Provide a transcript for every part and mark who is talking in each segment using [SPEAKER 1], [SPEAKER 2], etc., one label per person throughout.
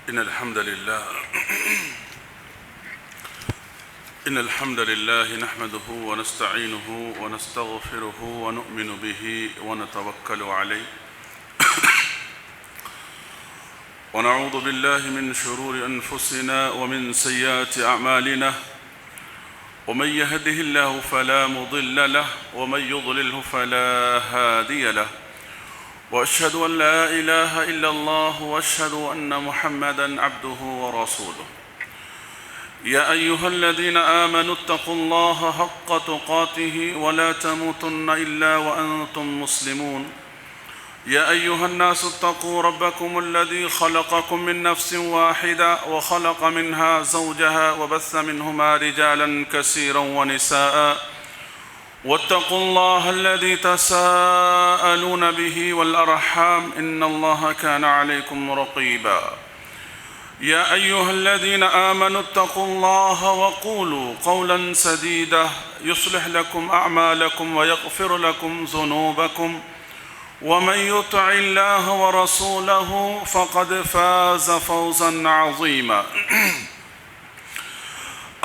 [SPEAKER 1] إن الحمد لله نحمده ونستعينه ونستغفره ونؤمن به ونتوكل عليه ونعوذ بالله من شرور أنفسنا ومن سيئات أعمالنا ومن يهده الله فلا مضل له ومن يضلله فلا هادي له وأشهد أن لا إله إلا الله وأشهد أن محمدًا عبده ورسوله يا أيها الذين آمنوا اتقوا الله حق تقاته ولا تموتن إلا وأنتم مسلمون يا أيها الناس اتقوا ربكم الذي خلقكم من نفس واحدة وخلق منها زوجها وبث منهما رجالا كثيرا ونساء واتقوا الله الذي تساءلون به والأرحام إن الله كان عليكم رقيبا يا أيها الذين آمنوا اتقوا الله وقولوا قولا سديدا يصلح لكم أعمالكم ويغفر لكم ذنوبكم ومن يطع الله ورسوله فقد فاز فوزا عظيما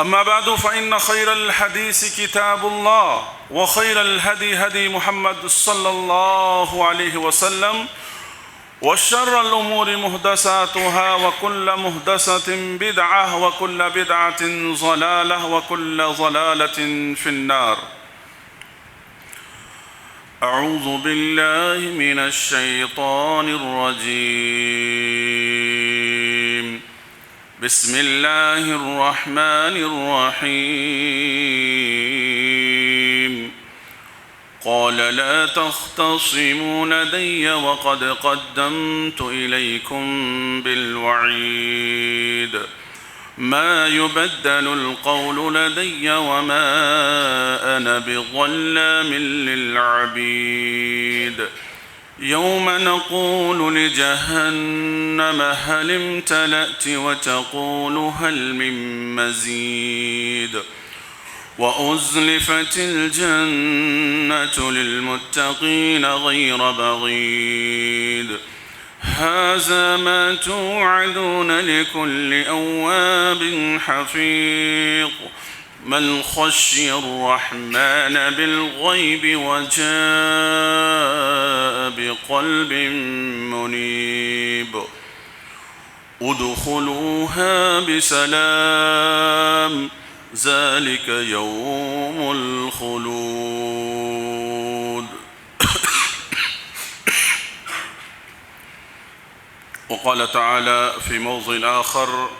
[SPEAKER 1] أما بعد فإن خير الحديث كتاب الله وخير الهدي هدي محمد صلى الله عليه وسلم وشر الأمور محدثاتها وكل محدثة بدعة وكل بدعة ضلالة وكل ضلالة في النار. أعوذ بالله من الشيطان الرجيم. بسم الله الرحمن الرحيم. قال لا تختصموا لدي وقد قدمت إليكم بالوعيد ما يبدل القول لدي وما أنا بظلام للعبيد يوم نقول لجهنم هل امتلأت وتقول هل من مزيد وأزلفت الجنة للمتقين غير بعيد هذا ما توعدون لكل أواب حفيظ من خشي الرحمن بالغيب وجاء بقلب منيب ادخلوها بسلام ذلك يوم الخلود. وقال تعالى في موضع آخر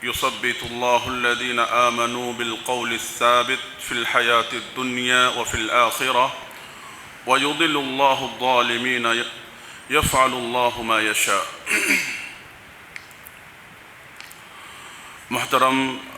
[SPEAKER 1] يثبت الله الذين آمنوا بالقول الثابت في الحياة الدنيا وفي الآخرة ويضل الله الظالمين يفعل الله ما يشاء. محترم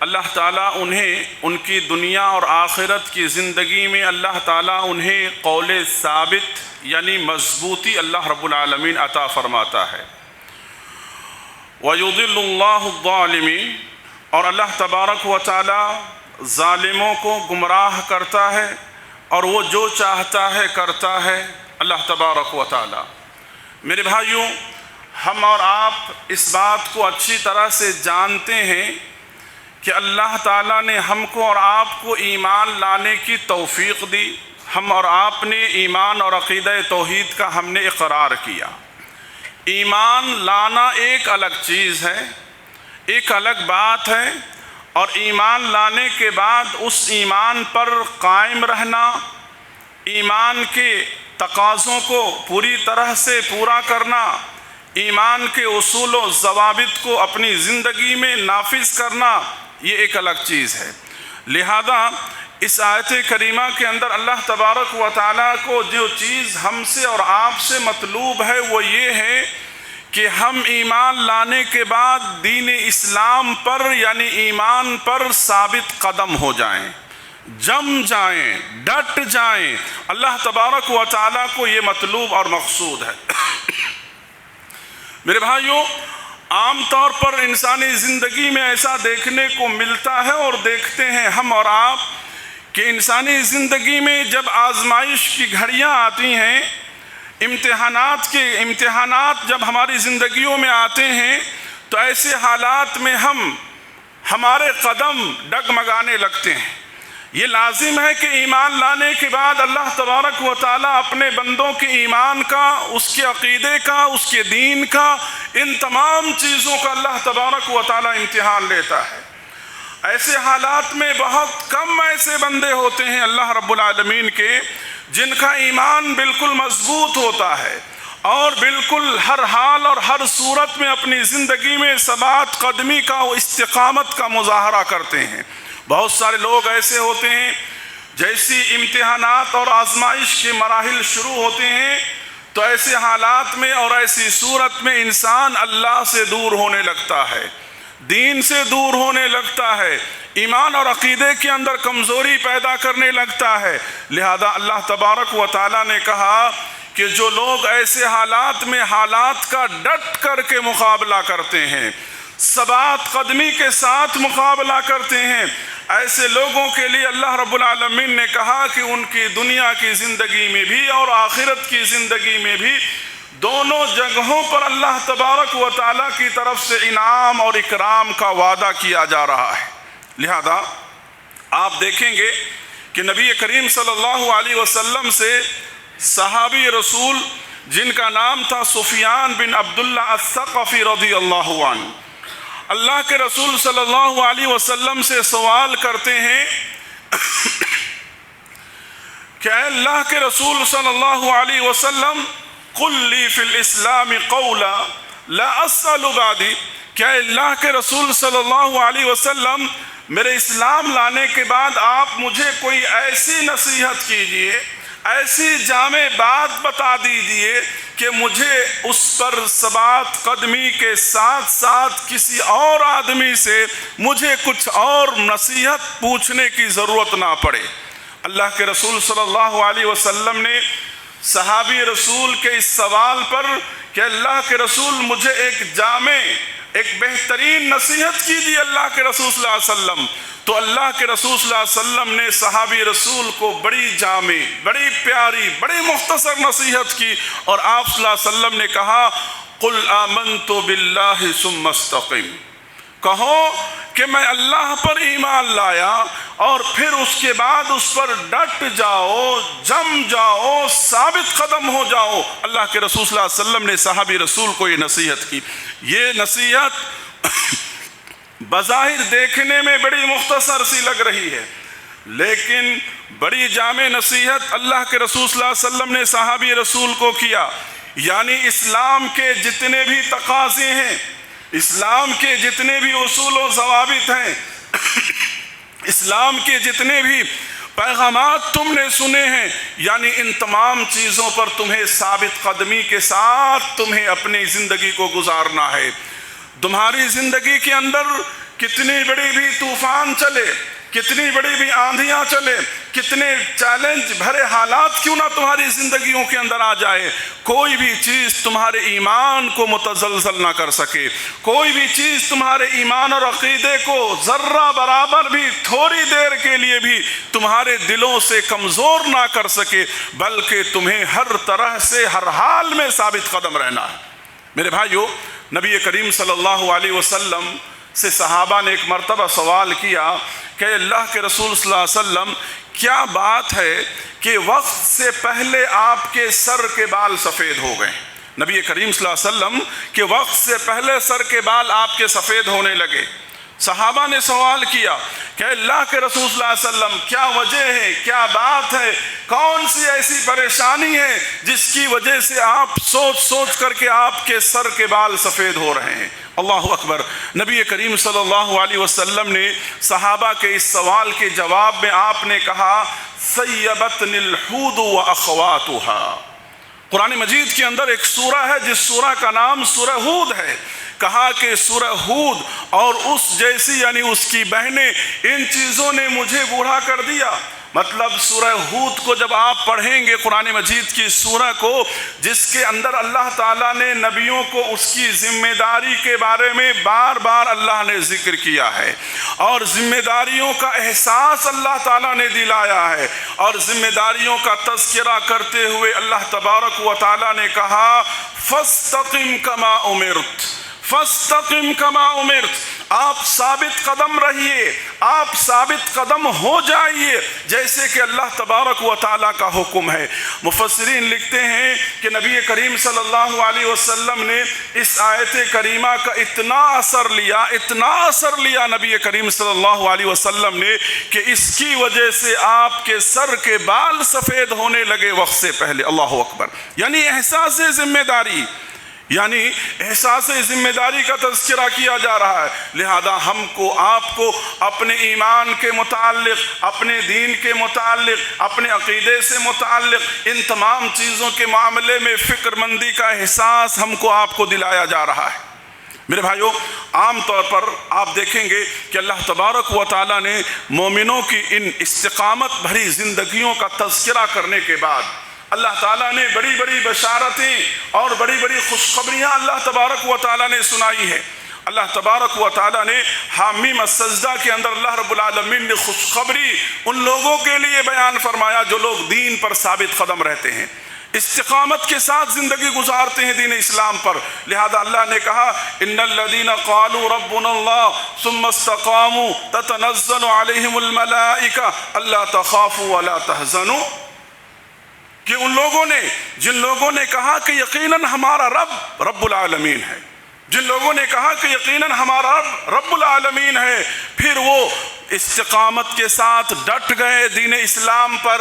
[SPEAKER 1] اللہ تعالیٰ انہیں ان کی دنیا اور آخرت کی زندگی میں اللہ تعالیٰ انہیں قول ثابت یعنی مضبوطی اللہ رب العالمین عطا فرماتا ہے۔ وَيُضِلُّ اللَّهُ الظَّالِمِينَ، اور اللہ تبارک و تعالیٰ ظالموں کو گمراہ کرتا ہے اور وہ جو چاہتا ہے کرتا ہے اللہ تبارک و تعالیٰ۔ میرے بھائیوں، ہم اور آپ اس بات کو اچھی طرح سے جانتے ہیں کہ اللہ تعالیٰ نے ہم کو اور آپ کو ایمان لانے کی توفیق دی۔ ہم اور آپ نے ایمان اور عقیدہ توحید کا ہم نے اقرار کیا۔ ایمان لانا ایک الگ چیز ہے، ایک الگ بات ہے، اور ایمان لانے کے بعد اس ایمان پر قائم رہنا، ایمان کے تقاضوں کو پوری طرح سے پورا کرنا، ایمان کے اصول و ضوابط کو اپنی زندگی میں نافذ کرنا، یہ ایک الگ چیز ہے۔ لہذا اس آیت کریمہ کے اندر اللہ تبارک و تعالیٰ کو جو چیز ہم سے اور آپ سے مطلوب ہے وہ یہ ہے کہ ہم ایمان لانے کے بعد دین اسلام پر یعنی ایمان پر ثابت قدم ہو جائیں، جم جائیں، ڈٹ جائیں۔ اللہ تبارک و تعالیٰ کو یہ مطلوب اور مقصود ہے۔ میرے بھائیوں، عام طور پر انسانی زندگی میں ایسا دیکھنے کو ملتا ہے اور دیکھتے ہیں ہم اور آپ کہ انسانی زندگی میں جب آزمائش کی گھڑیاں آتی ہیں، امتحانات جب ہماری زندگیوں میں آتے ہیں، تو ایسے حالات میں ہمارے قدم ڈگمگانے لگتے ہیں۔ یہ لازم ہے کہ ایمان لانے کے بعد اللہ تبارک و تعالیٰ اپنے بندوں کے ایمان کا، اس کے عقیدے کا، اس کے دین کا، ان تمام چیزوں کا اللہ تبارک و تعالیٰ امتحان لیتا ہے۔ ایسے حالات میں بہت کم ایسے بندے ہوتے ہیں اللہ رب العالمین کے جن کا ایمان بالکل مضبوط ہوتا ہے اور بالکل ہر حال اور ہر صورت میں اپنی زندگی میں ثبات قدمی کا و استقامت کا مظاہرہ کرتے ہیں۔ بہت سارے لوگ ایسے ہوتے ہیں جیسی امتحانات اور آزمائش کے مراحل شروع ہوتے ہیں تو ایسے حالات میں اور ایسی صورت میں انسان اللہ سے دور ہونے لگتا ہے، دین سے دور ہونے لگتا ہے، ایمان اور عقیدے کے اندر کمزوری پیدا کرنے لگتا ہے۔ لہذا اللہ تبارک و تعالیٰ نے کہا کہ جو لوگ ایسے حالات میں حالات کا ڈٹ کر کے مقابلہ کرتے ہیں، ثبات قدمی کے ساتھ مقابلہ کرتے ہیں، ایسے لوگوں کے لیے اللہ رب العالمین نے کہا کہ ان کی دنیا کی زندگی میں بھی اور آخرت کی زندگی میں بھی دونوں جگہوں پر اللہ تبارک و تعالیٰ کی طرف سے انعام اور اکرام کا وعدہ کیا جا رہا ہے۔ لہذا آپ دیکھیں گے کہ نبی کریم صلی اللہ علیہ وسلم سے صحابی رسول جن کا نام تھا سفیان بن عبداللہ الثقفی رضی اللہ عنہ، اللہ کے رسول صلی اللہ علیہ وسلم سے سوال کرتے ہیں کہ اے اللہ کے رسول صلی اللہ علیہ وسلم قل لی فی الاسلام قولا لا اسأل بعدی، کیا اللہ کے رسول صلی اللہ علیہ وسلم میرے اسلام لانے کے بعد آپ مجھے کوئی ایسی نصیحت کیجئے، ایسی جامع بات بتا دیجئے کہ مجھے اس پر ثبات قدمی کے ساتھ ساتھ کسی اور آدمی سے مجھے کچھ اور نصیحت پوچھنے کی ضرورت نہ پڑے۔ اللہ کے رسول صلی اللہ علیہ وسلم نے صحابی رسول کے اس سوال پر کہ اللہ کے رسول مجھے ایک جامع ایک بہترین نصیحت کیجیے اللہ کے رسول صلی اللہ علیہ وسلم، تو اللہ کے رسول صلی اللہ علیہ وسلم نے صحابی رسول کو بڑی جامع، بڑی پیاری، بڑی مختصر نصیحت کی اور آپ صلی اللہ علیہ وسلم نے کہا قل آمنت باللہ ثم استقم، کہو کہ میں اللہ پر ایمان لایا اور پھر اس کے بعد اس پر ڈٹ جاؤ، جم جاؤ، ثابت قدم ہو جاؤ۔ اللہ کے رسول صلی اللہ علیہ وسلم نے صحابی رسول کو یہ نصیحت کی۔ یہ نصیحت بظاہر دیکھنے میں بڑی مختصر سی لگ رہی ہے، لیکن بڑی جامع نصیحت اللہ کے رسول صلی اللہ علیہ وسلم نے صحابی رسول کو کیا۔ یعنی اسلام کے جتنے بھی تقاضے ہیں، اسلام کے جتنے بھی اصول و ضوابط ہیں، اسلام کے جتنے بھی پیغامات تم نے سنے ہیں، یعنی ان تمام چیزوں پر تمہیں ثابت قدمی کے ساتھ تمہیں اپنی زندگی کو گزارنا ہے۔ تمہاری زندگی کے اندر کتنی بڑی بھی طوفان چلے، کتنی بڑی بھی آندھیاں چلے، کتنے چیلنج بھرے حالات کیوں نہ تمہاری زندگیوں کے اندر آ جائے، کوئی بھی چیز تمہارے ایمان کو متزلزل نہ کر سکے، کوئی بھی چیز تمہارے ایمان اور عقیدے کو ذرہ برابر بھی تھوڑی دیر کے لیے بھی تمہارے دلوں سے کمزور نہ کر سکے، بلکہ تمہیں ہر طرح سے ہر حال میں ثابت قدم رہنا ہے۔ میرے بھائیو، نبی کریم صلی اللہ علیہ وسلم سے صحابہ نے ایک مرتبہ سوال کیا کہ اللہ کے رسول صلی اللہ علیہ وسلم، کیا بات ہے کہ وقت سے پہلے آپ کے سر کے بال سفید ہو گئے؟ نبی کریم صلی اللہ علیہ وسلم کہ وقت سے پہلے سر کے بال آپ کے سفید ہونے لگے۔ صحابہ نے سوال کیا کہ اللہ کے رسول صلی اللہ علیہ وسلم، کیا وجہ ہے، کیا بات ہے، کون سی ایسی پریشانی ہے جس کی وجہ سے آپ سوچ سوچ کر کے آپ کے سر کے بال سفید ہو رہے ہیں؟ اللہ اکبر۔ نبی کریم صلی اللہ علیہ وسلم نے صحابہ کے اس سوال کے جواب میں آپ نے کہا، سیبتنی الحود واخواتها۔ قرآن مجید کے اندر ایک سورہ ہے جس سورہ کا نام سورہ ہود ہے۔ کہا کہ سورہ ہود اور اس جیسی یعنی اس کی بہنیں، ان چیزوں نے مجھے بوڑھا کر دیا۔ مطلب سورہ ہود کو جب آپ پڑھیں گے، قرآن مجید کی سورہ کو، جس کے اندر اللہ تعالیٰ نے نبیوں کو اس کی ذمہ داری کے بارے میں بار بار اللہ نے ذکر کیا ہے، اور ذمہ داریوں کا احساس اللہ تعالیٰ نے دلایا ہے، اور ذمہ داریوں کا تذکرہ کرتے ہوئے اللہ تبارک و تعالیٰ نے کہا، فاستقم کما امرت، فاستقم کما امرت، آپ ثابت قدم رہیے، آپ ثابت قدم ہو جائیے جیسے کہ اللہ تبارک و تعالیٰ کا حکم ہے۔ مفسرین لکھتے ہیں کہ نبی کریم صلی اللہ علیہ وسلم نے اس آیت کریمہ کا اتنا اثر لیا نبی کریم صلی اللہ علیہ وسلم نے کہ اس کی وجہ سے آپ کے سر کے بال سفید ہونے لگے وقت سے پہلے۔ اللہ اکبر۔ یعنی احساس ذمہ داری، یعنی احساس ذمہ داری کا تذکرہ کیا جا رہا ہے۔ لہذا ہم کو، آپ کو اپنے ایمان کے متعلق، اپنے دین کے متعلق، اپنے عقیدے سے متعلق ان تمام چیزوں کے معاملے میں فکر مندی کا احساس ہم کو، آپ کو دلایا جا رہا ہے۔ میرے بھائیوں، عام طور پر آپ دیکھیں گے کہ اللہ تبارک و تعالیٰ نے مومنوں کی ان استقامت بھری زندگیوں کا تذکرہ کرنے کے بعد اللہ تعالیٰ نے بڑی بڑی بشارتیں اور بڑی بڑی خوشخبریاں اللہ تبارک و تعالیٰ نے سنائی ہے۔ اللہ تبارک و تعالیٰ نے حامیم السجدہ کے اندر اللہ رب العالمین نے خوشخبری ان لوگوں کے لیے بیان فرمایا جو لوگ دین پر ثابت قدم رہتے ہیں، استقامت کے ساتھ زندگی گزارتے ہیں دین اسلام پر۔ لہذا اللہ نے کہا، ان الذین قالوا ربنا اللہ ثم استقاموا تتنزل علیہم الملائکہ الا تخافوا ولا تحزنوا، کہ ان لوگوں نے، جن لوگوں نے کہا کہ یقیناً ہمارا رب رب العالمین ہے، جن لوگوں نے کہا کہ یقیناً ہمارا رب رب العالمین ہے، پھر وہ استقامت کے ساتھ ڈٹ گئے دین اسلام پر،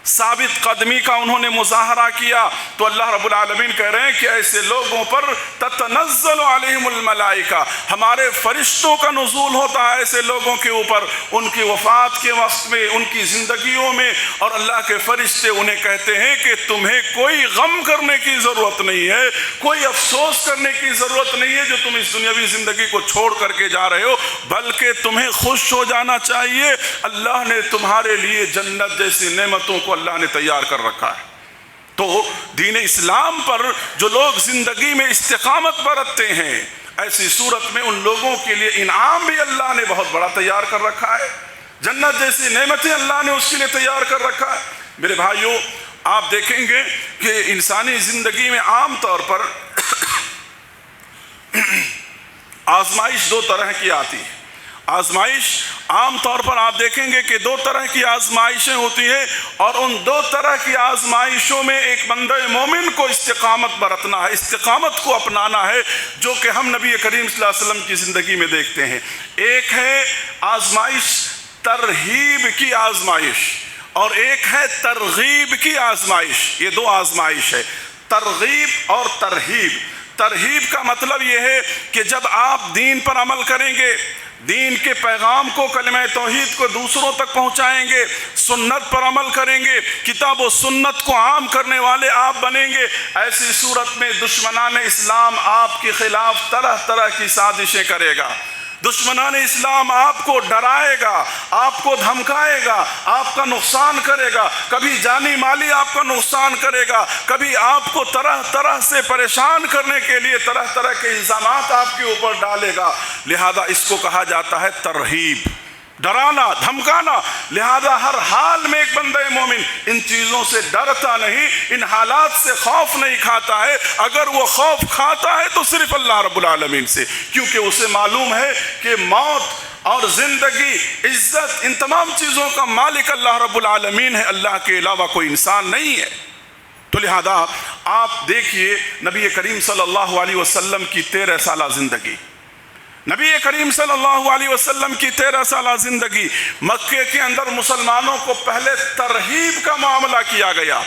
[SPEAKER 1] ثابت قدمی کا انہوں نے مظاہرہ کیا، تو اللہ رب العالمین کہہ رہے ہیں کہ ایسے لوگوں پر تتنزل علیہم الملائکہ، ہمارے فرشتوں کا نزول ہوتا ہے ایسے لوگوں کے اوپر ان کی وفات کے وقت میں، ان کی زندگیوں میں، اور اللہ کے فرشتے انہیں کہتے ہیں کہ تمہیں کوئی غم کرنے کی ضرورت نہیں ہے، کوئی افسوس کرنے کی ضرورت نہیں ہے جو تم اس دنیاوی زندگی کو چھوڑ کر کے جا رہے ہو، بلکہ تمہیں خوش ہو جانا چاہیے، اللہ نے تمہارے لیے جنت جیسی نعمتوں کو اللہ نے تیار کر رکھا ہے۔ تو دین اسلام پر جو لوگ زندگی میں استقامت برتتے ہیں، ایسی صورت میں ان لوگوں کے لیے انعام بھی اللہ نے بہت بڑا تیار کر رکھا ہے، جنت جیسی نعمتیں اللہ نے اس کے لیے تیار کر رکھا ہے۔ میرے بھائیوں، آپ دیکھیں گے کہ انسانی زندگی میں عام طور پر آزمائش دو طرح کی آتی ہے۔ آزمائش عام طور پر آپ دیکھیں گے کہ دو طرح کی آزمائشیں ہوتی ہیں، اور ان دو طرح کی آزمائشوں میں ایک بندہ مومن کو استقامت برتنا ہے، استقامت کو اپنانا ہے، جو کہ ہم نبی کریم صلی اللہ علیہ وسلم کی زندگی میں دیکھتے ہیں۔ ایک ہے آزمائش ترہیب کی آزمائش، اور ایک ہے ترغیب کی آزمائش۔ یہ دو آزمائش ہے، ترغیب اور ترہیب۔ ترہیب کا مطلب یہ ہے کہ جب آپ دین پر عمل کریں گے، دین کے پیغام کو، کلمہ توحید کو دوسروں تک پہنچائیں گے، سنت پر عمل کریں گے، کتاب و سنت کو عام کرنے والے آپ بنیں گے، ایسی صورت میں دشمنان اسلام آپ کے خلاف طرح طرح کی سازشیں کرے گا۔ دشمنان اسلام آپ کو ڈرائے گا، آپ کو دھمکائے گا، آپ کا نقصان کرے گا، کبھی جانی مالی آپ کا نقصان کرے گا، کبھی آپ کو طرح طرح سے پریشان کرنے کے لیے طرح طرح کے الزامات آپ کے اوپر ڈالے گا۔ لہذا اس کو کہا جاتا ہے ترغیب، ڈرانا، دھمکانا۔ لہذا ہر حال میں ایک بندہ مومن ان چیزوں سے ڈرتا نہیں، ان حالات سے خوف نہیں کھاتا ہے۔ اگر وہ خوف کھاتا ہے تو صرف اللہ رب العالمین سے، کیونکہ اسے معلوم ہے کہ موت اور زندگی، عزت، ان تمام چیزوں کا مالک اللہ رب العالمین ہے، اللہ کے علاوہ کوئی انسان نہیں ہے۔ تو لہذا آپ دیکھیے نبی کریم صلی اللہ علیہ وسلم کی 13 سالہ زندگی، نبی کریم صلی اللہ علیہ وسلم کی 13 سالہ زندگی، مکے کے اندر مسلمانوں کو پہلے ترغیب کا معاملہ کیا گیا،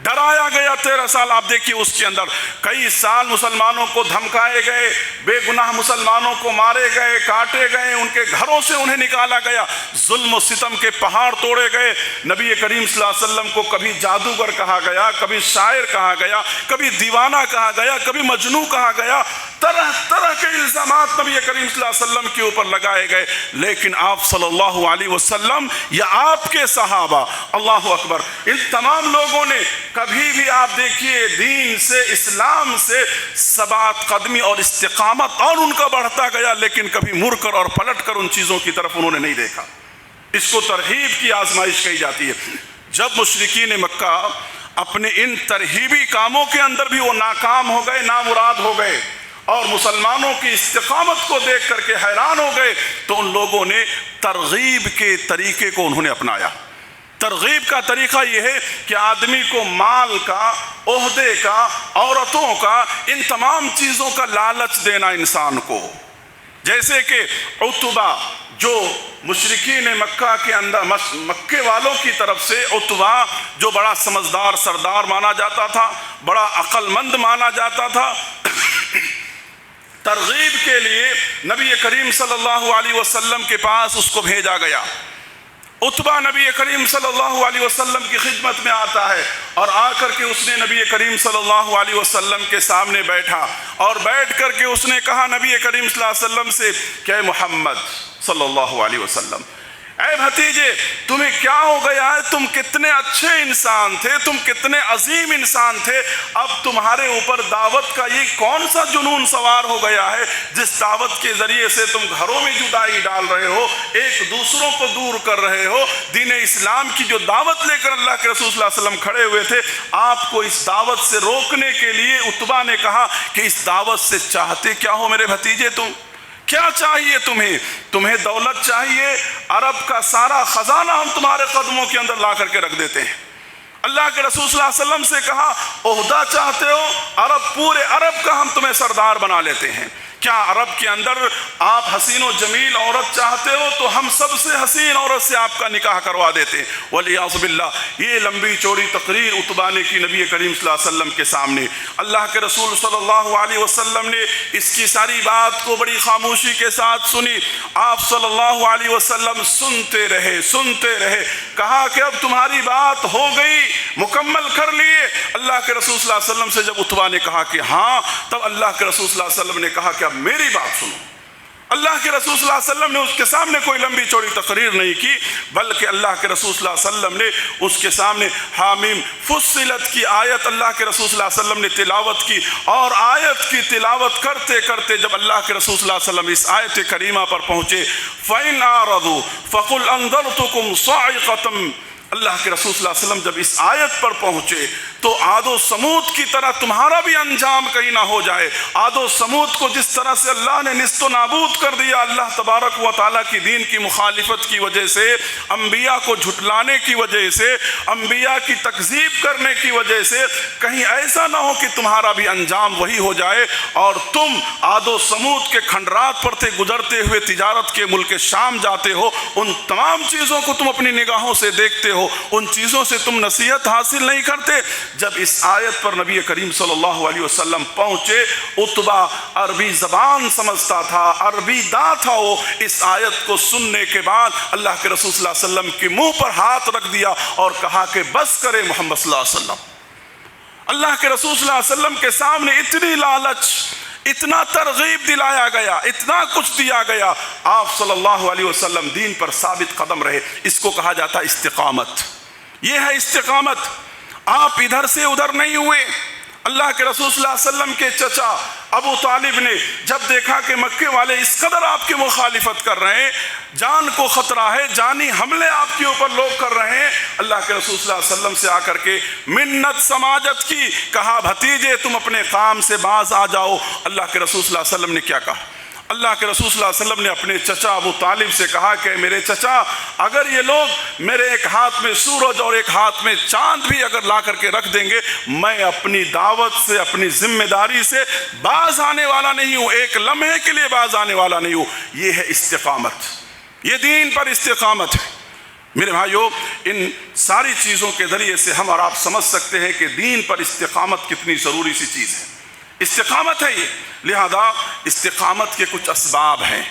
[SPEAKER 1] ڈرایا گیا 13 سال۔ آپ دیکھیے اس کے اندر کئی سال مسلمانوں کو دھمکائے گئے، بے گناہ مسلمانوں کو مارے گئے، کاٹے گئے، ان کے گھروں سے انہیں نکالا گیا، ظلم و ستم کے پہاڑ توڑے گئے۔ نبی کریم صلی اللہ علیہ وسلم کو کبھی جادوگر کہا گیا، کبھی شاعر کہا گیا، کبھی دیوانہ کہا گیا، کبھی مجنون کہا گیا، طرح طرح کے الزامات نبی کریم صلی اللہ علیہ وسلم کے اوپر لگائے گئے۔ لیکن آپ صلی اللہ علیہ وسلم یا آپ کے صحابہ، اللہ اکبر، ان تمام لوگوں نے کبھی بھی آپ دیکھیے دین سے، اسلام سے ثبات قدمی اور استقامت اور ان کا بڑھتا گیا، لیکن کبھی مڑ کر اور پلٹ کر ان چیزوں کی طرف انہوں نے نہیں دیکھا۔ اس کو ترغیب کی آزمائش کہی جاتی ہے۔ جب مشرکین مکہ اپنے ان ترغیبی کاموں کے اندر بھی وہ ناکام ہو گئے، نامراد ہو گئے، اور مسلمانوں کی استقامت کو دیکھ کر کے حیران ہو گئے، تو ان لوگوں نے ترغیب کے طریقے کو انہوں نے اپنایا۔ ترغیب کا طریقہ یہ ہے کہ آدمی کو مال کا، عہدے کا، عورتوں کا، ان تمام چیزوں کا لالچ دینا انسان کو۔ جیسے کہ عتبہ جو مشرکین مکہ کے اندر، مکے والوں کی طرف سے عتبہ جو بڑا سمجھدار سردار مانا جاتا تھا، بڑا عقل مند مانا جاتا تھا، ترغیب کے لیے نبی کریم صلی اللہ علیہ وسلم کے پاس اس کو بھیجا گیا۔ عتبہ نبی کریم صلی اللہ علیہ وسلم کی خدمت میں آتا ہے، اور آ کر کے اس نے نبی کریم صلی اللہ علیہ وسلم کے سامنے بیٹھا، اور بیٹھ کر کے اس نے کہا نبی کریم صلی اللہ علیہ وسلم سے کہ اے محمد صلی اللہ علیہ وسلم، اے بھتیجے، تمہیں کیا ہو گیا ہے؟ تم کتنے اچھے انسان تھے، تم کتنے عظیم انسان تھے، اب تمہارے اوپر دعوت کا یہ کون سا جنون سوار ہو گیا ہے جس دعوت کے ذریعے سے تم گھروں میں جدائی ڈال رہے ہو، ایک دوسروں کو دور کر رہے ہو؟ دین اسلام کی جو دعوت لے کر اللہ کے رسول صلی اللہ علیہ وسلم کھڑے ہوئے تھے، آپ کو اس دعوت سے روکنے کے لیے عتبہ نے کہا کہ اس دعوت سے چاہتے کیا ہو میرے بھتیجے؟ تم کیا چاہیے؟ تمہیں دولت چاہیے؟ عرب کا سارا خزانہ ہم تمہارے قدموں کے اندر لا کر کے رکھ دیتے ہیں۔ اللہ کے رسول صلی اللہ علیہ وسلم سے کہا عہدہ چاہتے ہو؟ عرب، پورے عرب کا ہم تمہیں سردار بنا لیتے ہیں۔ کیا عرب کے اندر آپ حسین و جمیل عورت چاہتے ہو تو ہم سب سے حسین عورت سے آپ کا نکاح کروا دیتے ہیں۔ ولیعوذ باللہ، یہ لمبی چوڑی تقریر عتبہ نے کی نبی کریم صلی اللہ علیہ وسلم کے سامنے۔ اللہ کے رسول صلی اللہ علیہ وسلم نے اس کی ساری بات کو بڑی خاموشی کے ساتھ سنی۔ آپ صلی اللہ علیہ وسلم سنتے رہے، کہا کہ اب تمہاری بات ہو گئی، مکمل کر لیے؟ اللہ کے رسول صلی اللہ علیہ وسلم سے جب عتبہ نے کہا کہ ہاں، تب اللہ کے رسول صلی اللہ علیہ وسلم نے کہا کہ اب میری بات سنو۔ اللہ کے رسول صلی اللہ علیہ وسلم نے اس کے سامنے کوئی لمبی چوڑی تقریر نہیں کی، بلکہ اللہ کے رسول صلی اللہ علیہ وسلم نے اس کے سامنے حامیم فصلت کی آیت اللہ کے رسول صلی اللہ علیہ وسلم نے تلاوت کی، اور آیت کی تلاوت کرتے کرتے جب اللہ کے رسول صلی اللہ علیہ وسلم اس آیت کریمہ پر پہنچے، فَإِنْ أَعْرَضُوا فَقُلْ أَنذَرْتُكُمْ صَاعِقَةً، اللہ کے رسول صلی اللہ علیہ وسلم جب اس آیت پر پہنچے تو عاد و سمود کی طرح تمہارا بھی انجام کہیں نہ ہو جائے۔ عاد و سمود کو جس طرح سے اللہ نے نیست و نابود کر دیا، اللہ تبارک و تعالیٰ کی دین کی مخالفت کی وجہ سے، انبیاء کو جھٹلانے کی وجہ سے، انبیاء کی تکذیب کرنے کی وجہ سے، کہیں ایسا نہ ہو کہ تمہارا بھی انجام وہی ہو جائے اور تم عاد و سمود کے کھنڈرات پر سے گزرتے ہوئے تجارت کے ملک شام جاتے ہو، ان تمام چیزوں کو تم اپنی نگاہوں سے دیکھتے ہو، ان چیزوں سے تم نصیحت حاصل نہیں کرتے۔ جب اس آیت پر نبی کریم صلی اللہ علیہ وسلم پہنچے، عتبہ عربی زبان سمجھتا تھا، عربی داں تھا، وہ اس آیت کو سننے کے بعد اللہ کے رسول صلی اللہ علیہ وسلم کے منہ پر ہاتھ رکھ دیا اور کہا کہ بس کرے محمد صلی اللہ علیہ وسلم۔ اللہ کے رسول صلی اللہ علیہ وسلم کے سامنے اتنی لالچ، اتنا ترغیب دلایا گیا، اتنا کچھ دیا گیا، آپ صلی اللہ علیہ وسلم دین پر ثابت قدم رہے۔ اس کو کہا جاتا ہے استقامت۔ یہ ہے استقامت۔ آپ ادھر سے ادھر نہیں ہوئے۔ اللہ کے رسول صلی اللہ علیہ وسلم کے چچا ابو طالب نے جب دیکھا کہ مکے والے اس قدر آپ کی مخالفت کر رہے ہیں، جان کو خطرہ ہے، جانی حملے آپ کے اوپر لوگ کر رہے ہیں، اللہ کے رسول صلی اللہ علیہ وسلم سے آ کر کے منت سماجت کی، کہا بھتیجے تم اپنے کام سے باز آ جاؤ۔ اللہ کے رسول صلی اللہ علیہ وسلم نے کیا کہا؟ اللہ کے رسول صلی اللہ علیہ وسلم نے اپنے چچا ابو طالب سے کہا کہ میرے چچا، اگر یہ لوگ میرے ایک ہاتھ میں سورج اور ایک ہاتھ میں چاند بھی اگر لا کر کے رکھ دیں گے، میں اپنی دعوت سے، اپنی ذمہ داری سے باز آنے والا نہیں ہوں، ایک لمحے کے لیے باز آنے والا نہیں ہوں۔ یہ ہے استقامت، یہ دین پر استقامت ہے۔ میرے بھائیو، ان ساری چیزوں کے ذریعے سے ہم اور آپ سمجھ سکتے ہیں کہ دین پر استقامت کتنی ضروری سی چیز ہے۔ استقامت ہے یہ، لہذا استقامت کے کچھ اسباب ہیں،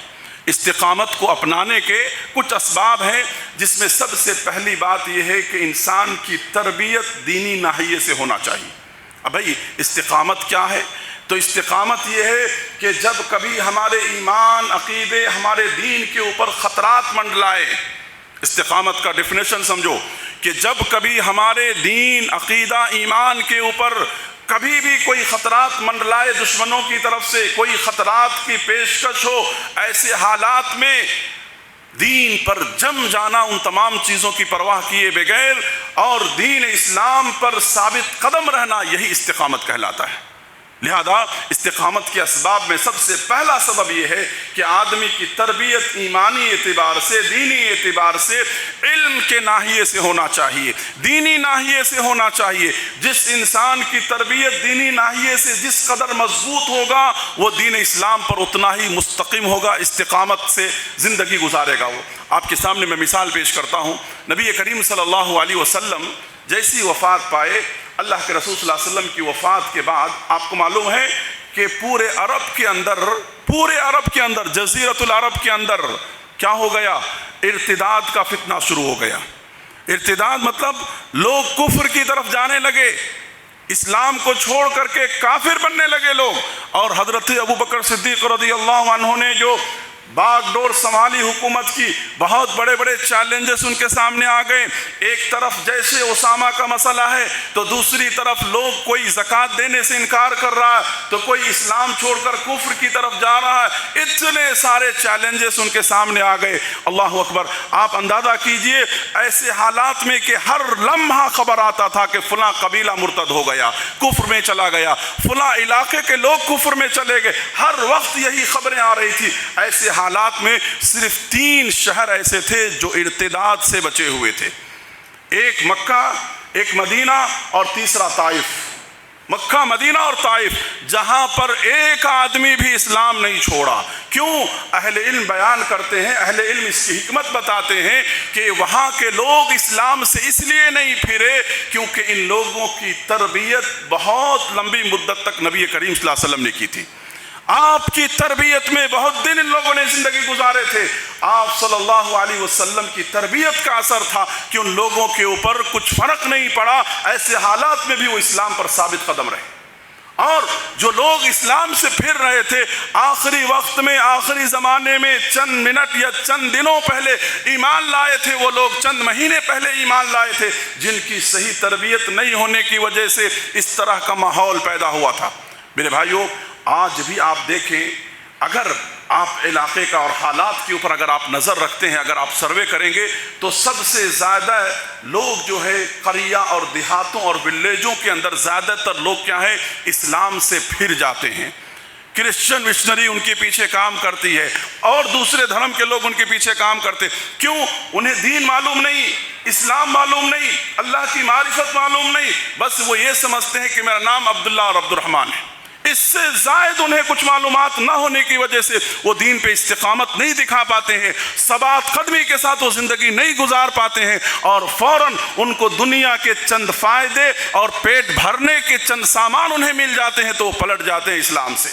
[SPEAKER 1] استقامت کو اپنانے کے کچھ اسباب ہیں، جس میں سب سے پہلی بات یہ ہے کہ انسان کی تربیت دینی ناحیے سے ہونا چاہیے۔ اب بھائی استقامت کیا ہے؟ تو استقامت یہ ہے کہ جب کبھی ہمارے ایمان، عقیدے، ہمارے دین کے اوپر خطرات منڈلائے، استقامت کا ڈیفینیشن سمجھو کہ جب کبھی ہمارے دین، عقیدہ، ایمان کے اوپر کبھی بھی کوئی خطرات منڈلائے، دشمنوں کی طرف سے کوئی خطرات کی پیشکش ہو، ایسے حالات میں دین پر جم جانا، ان تمام چیزوں کی پرواہ کیے بغیر اور دین اسلام پر ثابت قدم رہنا، یہی استقامت کہلاتا ہے۔ لہذا استقامت کے اسباب میں سب سے پہلا سبب یہ ہے کہ آدمی کی تربیت ایمانی اعتبار سے، دینی اعتبار سے، علم کے ناحیے سے ہونا چاہیے، دینی ناحیے سے ہونا چاہیے۔ جس انسان کی تربیت دینی ناحیے سے جس قدر مضبوط ہوگا، وہ دین اسلام پر اتنا ہی مستقیم ہوگا، استقامت سے زندگی گزارے گا۔ وہ آپ کے سامنے میں مثال پیش کرتا ہوں۔ نبی کریم صلی اللہ علیہ وسلم جیسی وفات پائے، اللہ کے رسول صلی اللہ علیہ وسلم کی وفات کے بعد آپ کو معلوم ہے کہ پورے عرب کے اندر جزیرۃ العرب کے اندر کیا ہو گیا؟ ارتداد کا فتنہ شروع ہو گیا۔ ارتداد مطلب لوگ کفر کی طرف جانے لگے، اسلام کو چھوڑ کر کے کافر بننے لگے لوگ۔ اور حضرت ابو بکر صدیق رضی اللہ عنہ نے جو باغ ڈور سنبھالی حکومت کی، بہت بڑے بڑے چیلنجز ان کے سامنے آ گئے۔ ایک طرف جیسے اسامہ کا مسئلہ ہے، تو دوسری طرف لوگ کوئی زکوٰۃ دینے سے انکار کر رہا ہے، تو کوئی اسلام چھوڑ کر کفر کی طرف جا رہا ہے۔ اتنے سارے چیلنجز ان کے سامنے آ گئے۔ اللہ اکبر! آپ اندازہ کیجئے ایسے حالات میں کہ ہر لمحہ خبر آتا تھا کہ فلاں قبیلہ مرتد ہو گیا، کفر میں چلا گیا، فلاں علاقے کے لوگ کفر میں چلے گئے، ہر وقت یہی خبریں آ رہی تھی۔ ایسے حالات میں صرف 3 شہر ایسے تھے جو ارتداد سے بچے ہوئے تھے، ایک مکہ، ایک مدینہ اور تیسرا طائف۔ مکہ، مدینہ اور طائف، جہاں پر ایک آدمی بھی اسلام نہیں چھوڑا۔ کیوں؟ اہل علم بیان کرتے ہیں، اہل علم اس کی حکمت بتاتے ہیں کہ وہاں کے لوگ اسلام سے اس لیے نہیں پھرے کیونکہ ان لوگوں کی تربیت بہت لمبی مدت تک نبی کریم صلی اللہ علیہ وسلم نے کی تھی۔ آپ کی تربیت میں بہت دن ان لوگوں نے زندگی گزارے تھے۔ آپ صلی اللہ علیہ وسلم کی تربیت کا اثر تھا کہ ان لوگوں کے اوپر کچھ فرق نہیں پڑا، ایسے حالات میں بھی وہ اسلام پر ثابت قدم رہے۔ اور جو لوگ اسلام سے پھر رہے تھے، آخری وقت میں، آخری زمانے میں چند منٹ یا چند دنوں پہلے ایمان لائے تھے، وہ لوگ چند مہینے پہلے ایمان لائے تھے، جن کی صحیح تربیت نہیں ہونے کی وجہ سے اس طرح کا ماحول پیدا ہوا تھا۔ میرے بھائیوں، آج بھی آپ دیکھیں، اگر آپ علاقے کا اور حالات کے اوپر اگر آپ نظر رکھتے ہیں، اگر آپ سروے کریں گے، تو سب سے زیادہ لوگ جو ہے قریہ اور دیہاتوں اور ولیجوں کے اندر زیادہ تر لوگ کیا ہیں؟ اسلام سے پھر جاتے ہیں۔ کرسچن مشنری ان کے پیچھے کام کرتی ہے اور دوسرے دھرم کے لوگ ان کے پیچھے کام کرتے۔ کیوں؟ انہیں دین معلوم نہیں، اسلام معلوم نہیں، اللہ کی معرفت معلوم نہیں، بس وہ یہ سمجھتے ہیں کہ میرا نام عبداللہ اور عبد الرحمن ہے۔ اس سے زائد انہیں کچھ معلومات نہ ہونے کی وجہ سے وہ دین پہ استقامت نہیں دکھا پاتے ہیں، ثبات قدمی کے ساتھ وہ زندگی نہیں گزار پاتے ہیں، اور فوراً ان کو دنیا کے چند فائدے اور پیٹ بھرنے کے چند سامان انہیں مل جاتے ہیں تو وہ پلٹ جاتے ہیں اسلام سے۔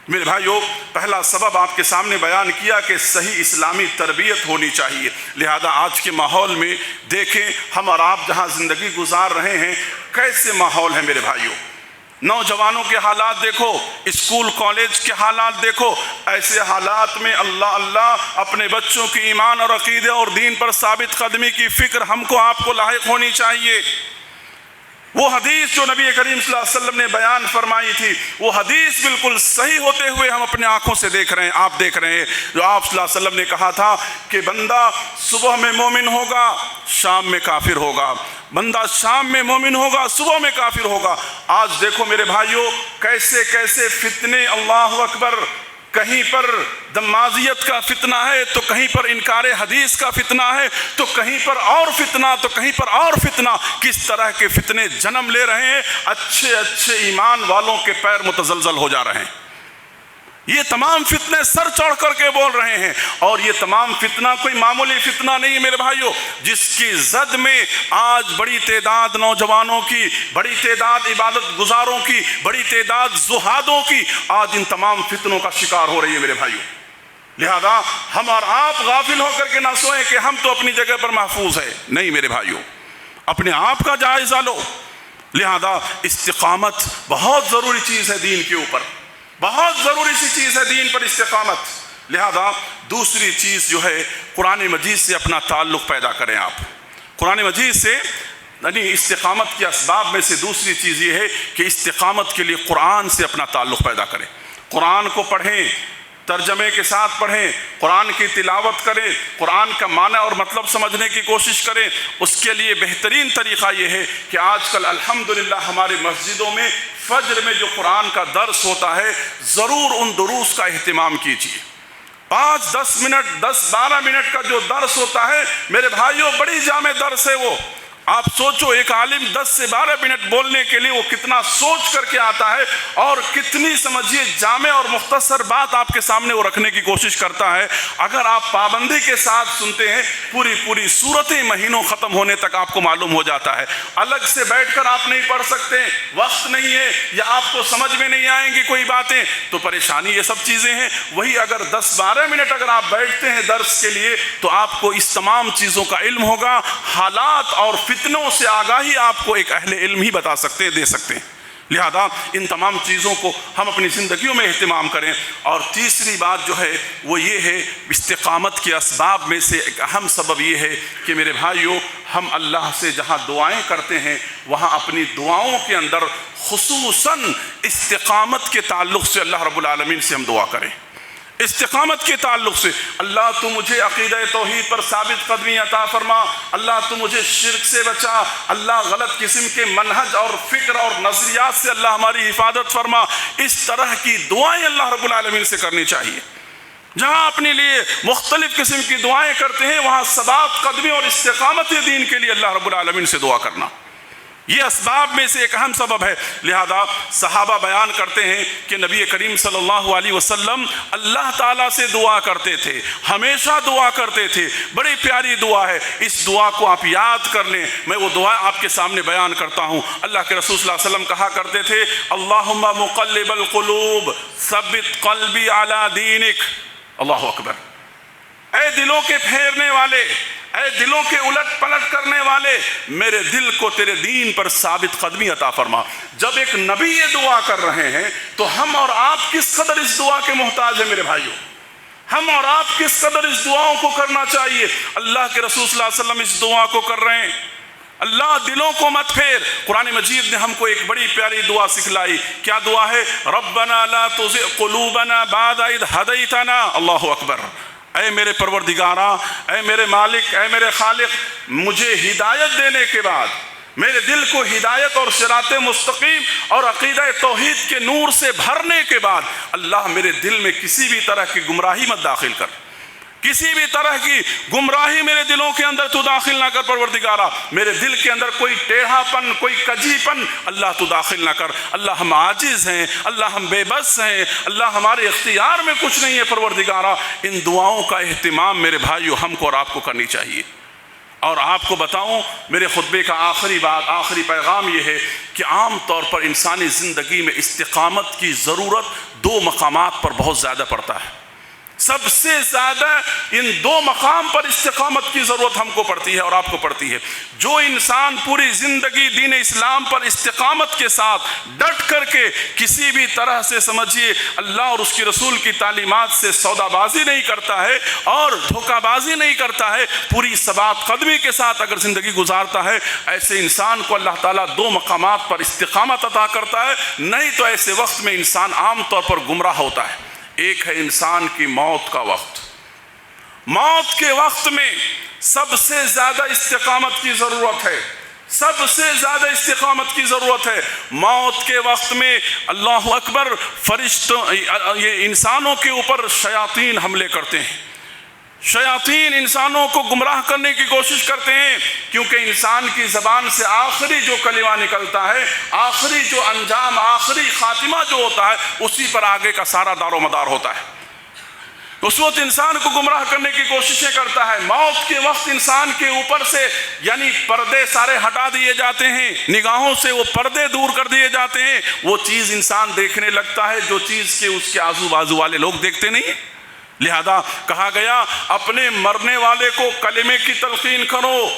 [SPEAKER 1] میرے بھائیو، پہلا سبب آپ کے سامنے بیان کیا کہ صحیح اسلامی تربیت ہونی چاہیے۔ لہذا آج کے ماحول میں دیکھیں، ہم اور آپ جہاں زندگی گزار رہے ہیں، کیسے ماحول ہے میرے بھائیو؟ نوجوانوں کے حالات دیکھو، اسکول کالج کے حالات دیکھو، ایسے حالات میں اللہ اپنے بچوں کی ایمان اور عقیدے اور دین پر ثابت قدمی کی فکر ہم کو آپ کو لاحق ہونی چاہیے۔ وہ حدیث جو نبی کریم صلی اللہ علیہ وسلم نے بیان فرمائی تھی، وہ حدیث بالکل صحیح ہوتے ہوئے ہم اپنے آنکھوں سے دیکھ رہے ہیں، آپ دیکھ رہے ہیں، جو آپ صلی اللہ علیہ وسلم نے کہا تھا کہ بندہ صبح میں مومن ہوگا، شام میں کافر ہوگا، بندہ شام میں مومن ہوگا، صبح میں کافر ہوگا۔ آج دیکھو میرے بھائیوں، کیسے کیسے فتنے، اللہ اکبر، کہیں پر دمازیت کا فتنہ ہے تو کہیں پر انکار حدیث کا فتنہ ہے تو کہیں پر اور فتنہ تو کہیں پر اور فتنہ، کس طرح کے فتنے جنم لے رہے ہیں، اچھے اچھے ایمان والوں کے پیر متزلزل ہو جا رہے ہیں۔ یہ تمام فتنے سر چڑھ کر کے بول رہے ہیں، اور یہ تمام فتنہ کوئی معمولی فتنہ نہیں ہے میرے بھائیوں، جس کی زد میں آج بڑی تعداد نوجوانوں کی، بڑی تعداد عبادت گزاروں کی، بڑی تعداد زہادوں کی آج ان تمام فتنوں کا شکار ہو رہی ہے میرے بھائیوں۔ لہذا ہم اور آپ غافل ہو کر کے نہ سوئیں کہ ہم تو اپنی جگہ پر محفوظ ہیں، نہیں میرے بھائیوں، اپنے آپ کا جائزہ لو۔ لہذا استقامت بہت ضروری چیز ہے دین کے اوپر، بہت ضروری سی چیز ہے دین پر استقامت۔ لہذا دوسری چیز جو ہے، قرآن مجید سے اپنا تعلق پیدا کریں آپ۔ قرآن مجید سے یعنی استقامت کے اسباب میں سے دوسری چیز یہ ہے کہ استقامت کے لیے قرآن سے اپنا تعلق پیدا کریں، قرآن کو پڑھیں، ترجمے کے ساتھ پڑھیں، قرآن کی تلاوت کریں، قرآن کا معنی اور مطلب سمجھنے کی کوشش کریں۔ اس کے لیے بہترین طریقہ یہ ہے کہ آج کل الحمدللہ ہماری مسجدوں میں فجر میں جو قرآن کا درس ہوتا ہے، ضرور ان دروس کا اہتمام کیجیے۔ 5-10 منٹ 10-12 منٹ کا جو درس ہوتا ہے میرے بھائیوں، بڑی جامع درس ہے وہ۔ آپ سوچو ایک عالم 10 سے 12 منٹ بولنے کے لیے وہ کتنا سوچ کر کے آتا ہے، اور کتنی سمجھیے جامع اور مختصر بات آپ کے سامنے وہ رکھنے کی کوشش کرتا ہے۔ اگر آپ پابندی کے ساتھ سنتے ہیں، پوری سورتیں مہینوں ختم ہونے تک آپ کو معلوم ہو جاتا ہے۔ الگ سے بیٹھ کر آپ نہیں پڑھ سکتے، وقت نہیں ہے، یا آپ کو سمجھ میں نہیں آئیں گی کوئی باتیں تو پریشانی، یہ سب چیزیں ہیں۔ وہی اگر 10-12 منٹ اگر آپ بیٹھتے ہیں درس کے لیے تو آپ کو اس تمام چیزوں کا علم ہوگا، حالات اور فتنوں سے آگاہی آپ کو ایک اہل علم ہی بتا سکتے ہیں، دے سکتے ہیں۔ لہذا ان تمام چیزوں کو ہم اپنی زندگیوں میں اہتمام کریں۔ اور تیسری بات جو ہے وہ یہ ہے، استقامت کے اسباب میں سے ایک اہم سبب یہ ہے کہ میرے بھائیوں، ہم اللہ سے جہاں دعائیں کرتے ہیں وہاں اپنی دعاؤں کے اندر خصوصاً استقامت کے تعلق سے اللہ رب العالمین سے ہم دعا کریں۔ استقامت کے تعلق سے، اللہ تو مجھے عقیدہ توحید پر ثابت قدمی عطا فرما، اللہ تو مجھے شرک سے بچا، اللہ غلط قسم کے منہج اور فکر اور نظریات سے اللہ ہماری حفاظت فرما۔ اس طرح کی دعائیں اللہ رب العالمین سے کرنی چاہیے۔ جہاں اپنے لیے مختلف قسم کی دعائیں کرتے ہیں وہاں ثبات قدمی اور استقامت دین کے لیے اللہ رب العالمین سے دعا کرنا، یہ اسباب میں سے ایک اہم سبب ہے۔ لہذا صحابہ بیان کرتے ہیں کہ نبی کریم صلی اللہ علیہ وسلم اللہ تعالیٰ سے دعا کرتے تھے، ہمیشہ دعا کرتے تھے۔ بڑی پیاری دعا ہے، اس دعا کو آپ یاد کر لیں۔ میں وہ دعا آپ کے سامنے بیان کرتا ہوں۔ اللہ کے رسول صلی اللہ علیہ وسلم کہا کرتے تھے، اللہم مقلب القلوب ثبت قلبی علی دینک۔ اللہ اکبر۔ اے دلوں کے پھیرنے والے، اے دلوں کے الٹ پلٹ کرنے والے، میرے دل کو تیرے دین پر ثابت قدمی عطا فرما۔ جب ایک نبی یہ دعا کر رہے ہیں تو ہم اور آپ کس قدر اس دعا کے محتاج ہیں میرے بھائیوں، ہم اور آپ کس قدر اس دعاؤں کو کرنا چاہیے۔ اللہ کے رسول صلی اللہ علیہ وسلم اس دعا کو کر رہے ہیں، اللہ دلوں کو مت پھیر۔ قرآن مجید نے ہم کو ایک بڑی پیاری دعا سکھلائی، کیا دعا ہے؟ ربنا لا تزغ قلوبنا بعد اذ ہدیتنا۔ اللہ اکبر۔ اے میرے پروردگارا، اے میرے مالک، اے میرے خالق، مجھے ہدایت دینے کے بعد، میرے دل کو ہدایت اور صراط مستقیم اور عقیدہ توحید کے نور سے بھرنے کے بعد اللہ میرے دل میں کسی بھی طرح کی گمراہی مت داخل کر، کسی بھی طرح کی گمراہی میرے دلوں کے اندر تو داخل نہ کر پروردگارا۔ میرے دل کے اندر کوئی ٹیڑھا پن، کوئی کجی پن اللہ تو داخل نہ کر۔ اللہ ہم عاجز ہیں، اللہ ہم بے بس ہیں، اللہ ہمارے اختیار میں کچھ نہیں ہے پروردگارا۔ ان دعاؤں کا اہتمام میرے بھائیو ہم کو اور آپ کو کرنی چاہیے۔ اور آپ کو بتاؤں، میرے خطبے کا آخری بات، آخری پیغام یہ ہے کہ عام طور پر انسانی زندگی میں استقامت کی ضرورت دو مقامات پر بہت زیادہ پڑتا ہے۔ سب سے زیادہ ان دو مقام پر استقامت کی ضرورت ہم کو پڑتی ہے اور آپ کو پڑتی ہے۔ جو انسان پوری زندگی دین اسلام پر استقامت کے ساتھ ڈٹ کر کے کسی بھی طرح سے سمجھیے اللہ اور اس کی رسول کی تعلیمات سے سودا بازی نہیں کرتا ہے اور دھوکہ بازی نہیں کرتا ہے، پوری ثبات قدمی کے ساتھ اگر زندگی گزارتا ہے، ایسے انسان کو اللہ تعالیٰ دو مقامات پر استقامت عطا کرتا ہے۔ نہیں تو ایسے وقت میں انسان عام طور پر گمراہ ہوتا ہے۔ ایک ہے انسان کی موت کا وقت۔ موت کے وقت میں سب سے زیادہ استقامت کی ضرورت ہے، سب سے زیادہ استقامت کی ضرورت ہے۔ موت کے وقت میں اللہ اکبر، فرشتوں یہ انسانوں کے اوپر شیاطین حملے کرتے ہیں، شیاطین انسانوں کو گمراہ کرنے کی کوشش کرتے ہیں، کیونکہ انسان کی زبان سے آخری جو کلمہ نکلتا ہے، آخری جو انجام، آخری خاتمہ جو ہوتا ہے، اسی پر آگے کا سارا دار و مدار ہوتا ہے۔ اس وقت انسان کو گمراہ کرنے کی کوششیں کرتا ہے۔ موت کے وقت انسان کے اوپر سے یعنی پردے سارے ہٹا دیے جاتے ہیں، نگاہوں سے وہ پردے دور کر دیے جاتے ہیں، وہ چیز انسان دیکھنے لگتا ہے جو چیز کے اس کے آزو بازو والے لوگ دیکھتے نہیں ہیں۔ لہذا کہا گیا اپنے مرنے والے کو کلمے کی تلقین کرو۔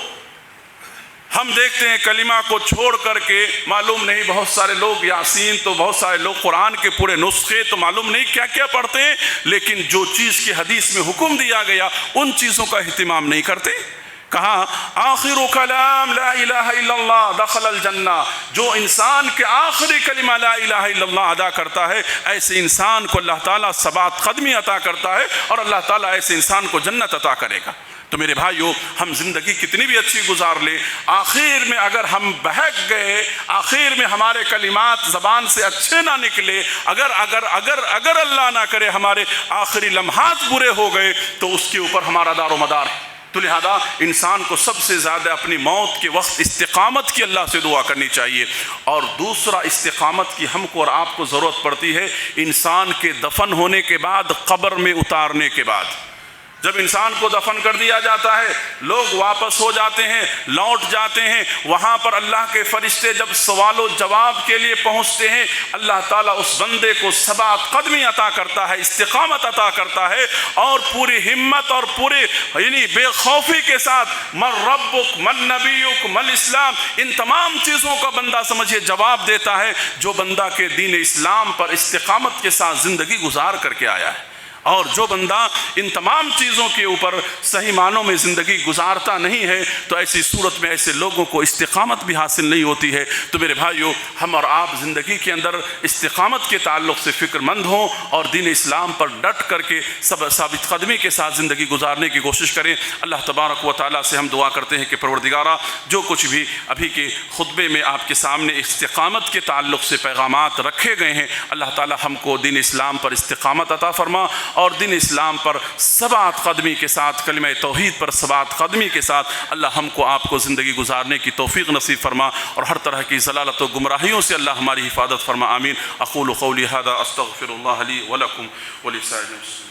[SPEAKER 1] ہم دیکھتے ہیں کلمہ کو چھوڑ کر کے معلوم نہیں بہت سارے لوگ یاسین تو بہت سارے لوگ قرآن کے پورے نسخے تو معلوم نہیں کیا کیا پڑھتے ہیں، لیکن جو چیز کی حدیث میں حکم دیا گیا ان چیزوں کا اہتمام نہیں کرتے۔ کہا آخر کلام لا الہ الا اللہ دخل الجنہ، جو انسان کے آخری کلمہ لا الہ الا اللہ ادا کرتا ہے، ایسے انسان کو اللہ تعالیٰ ثبات قدمی عطا کرتا ہے اور اللہ تعالیٰ ایسے انسان کو جنت عطا کرے گا۔ تو میرے بھائیو، ہم زندگی کتنی بھی اچھی گزار لیں، آخر میں اگر ہم بہک گئے، آخر میں ہمارے کلمات زبان سے اچھے نہ نکلے، اگر اللہ نہ کرے ہمارے آخری لمحات برے ہو گئے تو اس کے اوپر ہمارا دار و مدار ہے۔ تو لہذا انسان کو سب سے زیادہ اپنی موت کے وقت استقامت کی اللہ سے دعا کرنی چاہیے۔ اور دوسرا استقامت کی ہم کو اور آپ کو ضرورت پڑتی ہے انسان کے دفن ہونے کے بعد، قبر میں اتارنے کے بعد۔ جب انسان کو دفن کر دیا جاتا ہے، لوگ واپس ہو جاتے ہیں، لوٹ جاتے ہیں، وہاں پر اللہ کے فرشتے جب سوال و جواب کے لیے پہنچتے ہیں، اللہ تعالیٰ اس بندے کو ثبات قدمی عطا کرتا ہے، استقامت عطا کرتا ہے، اور پوری ہمت اور پورے یعنی بے خوفی کے ساتھ من ربک من نبیک من اسلام، ان تمام چیزوں کا بندہ سمجھے جواب دیتا ہے، جو بندہ کے دین اسلام پر استقامت کے ساتھ زندگی گزار کر کے آیا ہے۔ اور جو بندہ ان تمام چیزوں کے اوپر صحیح معنوں میں زندگی گزارتا نہیں ہے، تو ایسی صورت میں ایسے لوگوں کو استقامت بھی حاصل نہیں ہوتی ہے۔ تو میرے بھائیو، ہم اور آپ زندگی کے اندر استقامت کے تعلق سے فکر مند ہوں اور دین اسلام پر ڈٹ کر کے ثابت قدمی کے ساتھ زندگی گزارنے کی کوشش کریں۔ اللہ تبارک و تعالیٰ سے ہم دعا کرتے ہیں کہ پروردگارہ، جو کچھ بھی ابھی کے خطبے میں آپ کے سامنے استقامت کے تعلق سے پیغامات رکھے گئے ہیں، اللہ تعالیٰ ہم کو دین اسلام پر استقامت عطا فرما اور دین اسلام پر ثبات قدمی کے ساتھ، کلمہ توحید پر ثبات قدمی کے ساتھ اللہ ہم کو آپ کو زندگی گزارنے کی توفیق نصیب فرما، اور ہر طرح کی ضلالت و گمراہیوں سے اللہ ہماری حفاظت فرما۔ آمین۔ اقول قولی ھذا استغفر اللہ لی ولکم ولسائر المسلمین۔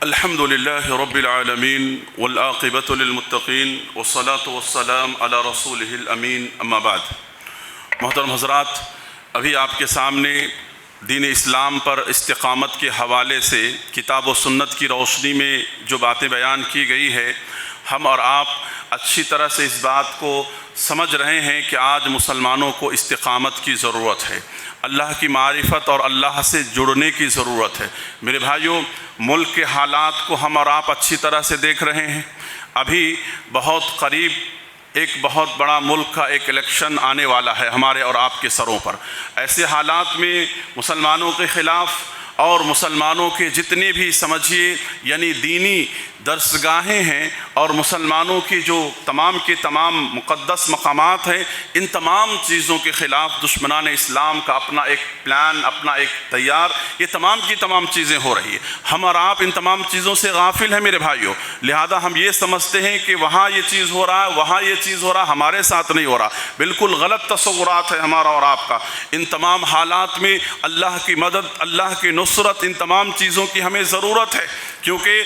[SPEAKER 1] الحمد للہ رب العالمین والعاقبۃ للمتقین والصلاة والسلام علی رسولہ الامین، اما بعد۔ محترم حضرات، ابھی آپ کے سامنے دین اسلام پر استقامت کے حوالے سے کتاب و سنت کی روشنی میں جو باتیں بیان کی گئی ہے، ہم اور آپ اچھی طرح سے اس بات کو سمجھ رہے ہیں کہ آج مسلمانوں کو استقامت کی ضرورت ہے، اللہ کی معرفت اور اللہ سے جڑنے کی ضرورت ہے۔ میرے بھائیوں، ملک کے حالات کو ہم اور آپ اچھی طرح سے دیکھ رہے ہیں۔ ابھی بہت قریب ایک بہت بڑا ملک کا ایک الیکشن آنے والا ہے ہمارے اور آپ کے سروں پر۔ ایسے حالات میں مسلمانوں کے خلاف اور مسلمانوں کے جتنے بھی سمجھیے یعنی دینی درسگاہیں ہیں اور مسلمانوں کی جو تمام کے تمام مقدس مقامات ہیں، ان تمام چیزوں کے خلاف دشمنان اسلام کا اپنا ایک پلان، اپنا ایک تیار، یہ تمام کی تمام چیزیں ہو رہی ہیں۔ ہم اور آپ ان تمام چیزوں سے غافل ہیں میرے بھائیوں، لہذا ہم یہ سمجھتے ہیں کہ وہاں یہ چیز ہو رہا ہے، وہاں یہ چیز ہو رہا ہے، ہمارے ساتھ نہیں ہو رہا۔ بالکل غلط تصورات ہے ہمارا اور آپ کا۔ ان تمام حالات میں اللہ کی مدد، اللہ کے نصرت، ان تمام چیزوں کی ہمیں ضرورت ہے، کیونکہ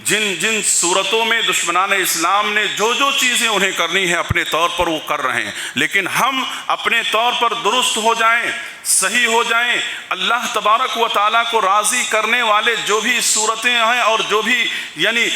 [SPEAKER 1] جن صورتوں میں دشمنان اسلام نے جو چیزیں انہیں کرنی ہیں اپنے طور پر وہ کر رہے ہیں، لیکن ہم اپنے طور پر درست ہو جائیں، صحیح ہو جائیں، اللہ تبارک و تعالیٰ کو راضی کرنے والے جو بھی صورتیں ہیں اور جو بھی یعنی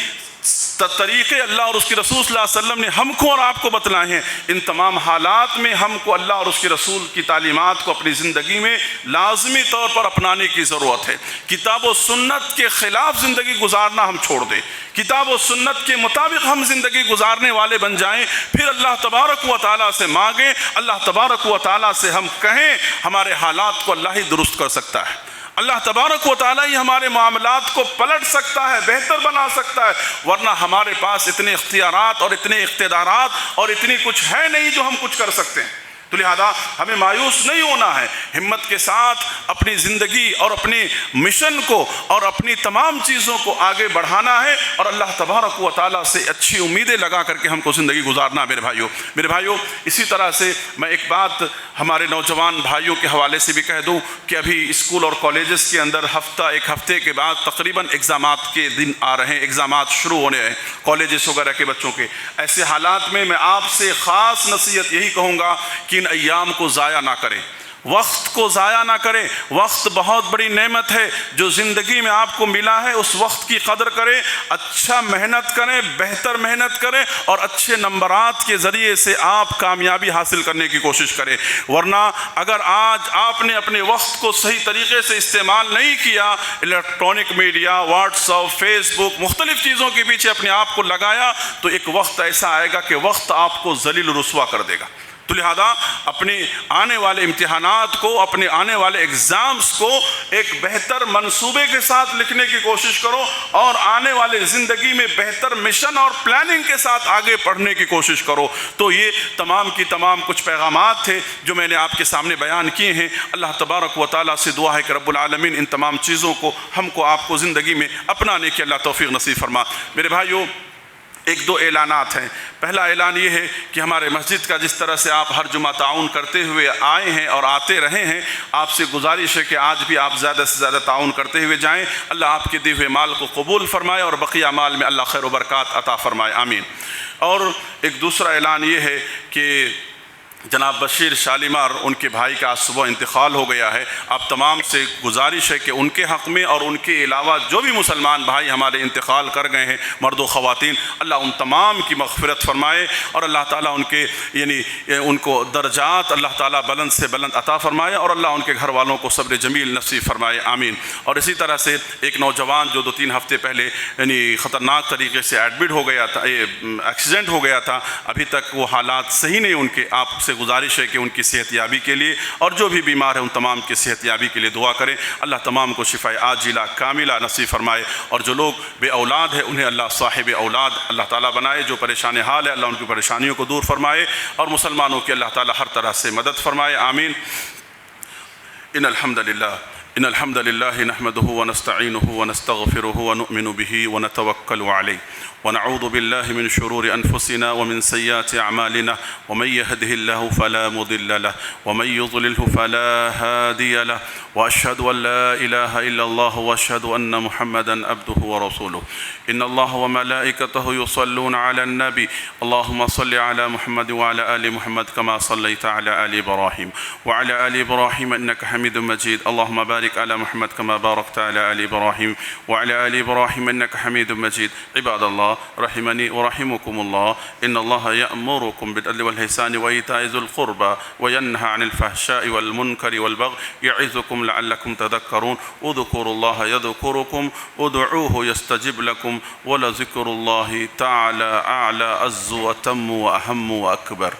[SPEAKER 1] طریقے اللہ اور اس کے رسول صلی اللہ علیہ وسلم نے ہم کو اور آپ کو بتلائے ہیں، ان تمام حالات میں ہم کو اللہ اور اس کے رسول کی تعلیمات کو اپنی زندگی میں لازمی طور پر اپنانے کی ضرورت ہے۔ کتاب و سنت کے خلاف زندگی گزارنا ہم چھوڑ دیں، کتاب و سنت کے مطابق ہم زندگی گزارنے والے بن جائیں، پھر اللہ تبارک و تعالیٰ سے مانگیں، اللہ تبارک و تعالیٰ سے ہم کہیں، ہمارے حالات کو اللہ ہی درست کر سکتا ہے، اللہ تبارک و تعالیٰ ہی ہمارے معاملات کو پلٹ سکتا ہے، بہتر بنا سکتا ہے، ورنہ ہمارے پاس اتنے اختیارات اور اتنے اقتدارات اور اتنی کچھ ہے نہیں جو ہم کچھ کر سکتے ہیں۔ تو لہذا ہمیں مایوس نہیں ہونا ہے، ہمت کے ساتھ اپنی زندگی اور اپنے مشن کو اور اپنی تمام چیزوں کو آگے بڑھانا ہے، اور اللہ تبارک و تعالیٰ سے اچھی امیدیں لگا کر کے ہم کو زندگی گزارنا۔ میرے بھائیوں اسی طرح سے میں ایک بات ہمارے نوجوان بھائیوں کے حوالے سے بھی کہہ دوں کہ ابھی اسکول اور کالجز کے اندر ایک ہفتے کے بعد تقریباً ایگزامات کے دن آ رہے ہیں، ایگزامات شروع ہونے ہیں کالجز وغیرہ کے بچوں کے۔ ایسے حالات میں آپ سے خاص نصیحت یہی کہوں گا کہ ان ایام کو ضائع نہ کریں، وقت کو ضائع نہ کریں۔ وقت بہت بڑی نعمت ہے جو زندگی میں آپ کو ملا ہے، اس وقت کی قدر کریں، اچھا محنت کریں، بہتر محنت کریں، اور اچھے نمبرات کے ذریعے سے آپ کامیابی حاصل کرنے کی کوشش کریں۔ ورنہ اگر آج آپ نے اپنے وقت کو صحیح طریقے سے استعمال نہیں کیا، electronic media, WhatsApp, Facebook, مختلف چیزوں کے پیچھے اپنے آپ کو لگایا، تو ایک وقت ایسا آئے گا کہ وقت آپ کو ذلیل و رسوا کر دے گا۔ تو لہذا اپنے آنے والے امتحانات کو، اپنے آنے والے ایگزامز کو ایک بہتر منصوبے کے ساتھ لکھنے کی کوشش کرو، اور آنے والے زندگی میں بہتر مشن اور پلاننگ کے ساتھ آگے پڑھنے کی کوشش کرو۔ تو یہ تمام کی تمام کچھ پیغامات تھے جو میں نے آپ کے سامنے بیان کیے ہیں۔ اللہ تبارک و تعالیٰ سے دعا ہے کہ رب العالمین ان تمام چیزوں کو ہم کو آپ کو زندگی میں اپنانے کی اللہ توفیق نصیب فرما۔ میرے بھائیوں ایک دو اعلانات ہیں۔ پہلا اعلان یہ ہے کہ ہمارے مسجد کا جس طرح سے آپ ہر جمعہ تعاون کرتے ہوئے آئے ہیں اور آتے رہے ہیں، آپ سے گزارش ہے کہ آج بھی آپ زیادہ سے زیادہ تعاون کرتے ہوئے جائیں۔ اللہ آپ کے دیے ہوئے مال کو قبول فرمائے اور بقیہ مال میں اللہ خیر و برکات عطا فرمائے، آمین۔ اور ایک دوسرا اعلان یہ ہے کہ جناب بشیر شالیمار، ان کے بھائی کا آج صبح انتقال ہو گیا ہے۔ آپ تمام سے گزارش ہے کہ ان کے حق میں اور ان کے علاوہ جو بھی مسلمان بھائی ہمارے انتقال کر گئے ہیں، مرد و خواتین، اللہ ان تمام کی مغفرت فرمائے، اور اللہ تعالیٰ ان کے ان کو درجات اللہ تعالیٰ بلند سے بلند عطا فرمائے، اور اللہ ان کے گھر والوں کو صبر جمیل نصیب فرمائے، آمین۔ اور اسی طرح سے ایک نوجوان جو 2-3 ہفتے پہلے خطرناک طریقے سے ایڈمٹ ہو گیا تھا، ایکسیڈنٹ ہو گیا تھا، ابھی تک وہ حالات صحیح نہیں ان کے، آپ سے گزارش ہے کہ ان کی صحت یابی کے لیے، اور جو بھی بیمار ہیں ان تمام کی صحت یابی کے لیے دعا کریں۔ اللہ تمام کو شفاء عاجلہ کاملہ نصیب فرمائے، اور جو لوگ بے اولاد ہیں انہیں اللہ صاحب اولاد اللہ تعالیٰ بنائے، جو پریشان حال ہے اللہ ان کی پریشانیوں کو دور فرمائے، اور مسلمانوں کی اللہ تعالیٰ ہر طرح سے مدد فرمائے، آمین۔ ان الحمد لله نحمده ونستعينه ونستغفره ونؤمن به ونتوكل عليه ونعوذ بالله من شرور أنفسنا ومن سيئات أعمالنا، ومن يهده الله فلا مضل له ومن يضلله فلا هادي له، وأشهد أن لا إله إلا الله وأشهد أن محمدا عبده ورسوله. إن الله وملائكته يصلون على النبي، اللهم صل على محمد وعلى آل محمد كما صليت على آل إبراهيم وعلى آل إبراهيم إنك حميد مجيد. اللهم بارك على محمد كما باركت على آل إبراهيم وعلى آل إبراهيم إنك حميد مجيد. عباد الله رحمني ورحمكم الله، إن الله يأمركم بالعدل والإحسان وإيتاء ذي القربى وينهى عن الفحشاء والمنكر والبغي يعظكم لعلكم تذكرون. اذكروا الله يذكركم ادعوه يستجب لكم ولذكر الله تعالى أعلى أعز وأتم وأهم وأكبر.